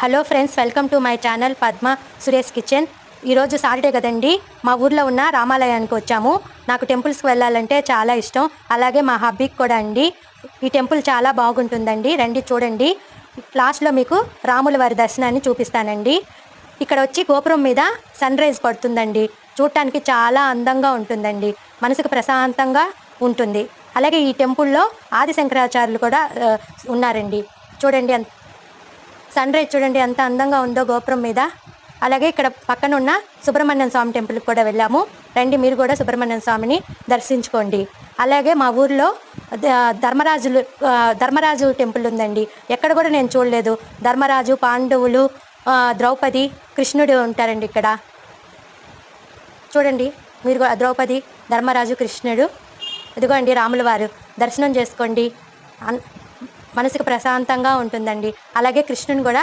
Hello friends, welcome to my channel Padma Suresh kitchen. ఈరోజు Saturday కదండి, మా ఊర్లో ఉన్న రామాలయానికి వచ్చాము. నాకు టెంపుల్స్కి వెళ్ళాలంటే చాలా ఇష్టం, అలాగే మా హబ్బీకి కూడా అండి. ఈ టెంపుల్ చాలా బాగుంటుందండి, రండి చూడండి. లాస్ట్లో మీకు రాముల వారి దర్శనాన్ని చూపిస్తానండి. ఇక్కడ వచ్చి గోపురం మీద సన్ రైజ్ పడుతుందండి, చూడటానికి చాలా అందంగా ఉంటుందండి, మనసుకు ప్రశాంతంగా ఉంటుంది. అలాగే ఈ టెంపుల్లో ఆది శంకరాచార్యులు కూడా ఉన్నారండి. చూడండి, సన్ రైజ్ చూడండి ఎంత అందంగా ఉందో గోపురం మీద. అలాగే ఇక్కడ పక్కన ఉన్న సుబ్రహ్మణ్యం స్వామి టెంపుల్కి కూడా వెళ్ళాము. రండి, మీరు కూడా సుబ్రహ్మణ్యం స్వామిని దర్శించుకోండి. అలాగే మా ఊర్లో ధర్మరాజు టెంపుల్ ఉందండి. ఎక్కడ కూడా నేను చూడలేదు. ధర్మరాజు, పాండవులు, ద్రౌపది, కృష్ణుడు ఉంటారండి ఇక్కడ. చూడండి మీరు కూడా, ద్రౌపది, ధర్మరాజు, కృష్ణుడు. ఇదిగోండి రాముల వారు, దర్శనం చేసుకోండి, మనసుకు ప్రశాంతంగా ఉంటుందండి. అలాగే కృష్ణుని కూడా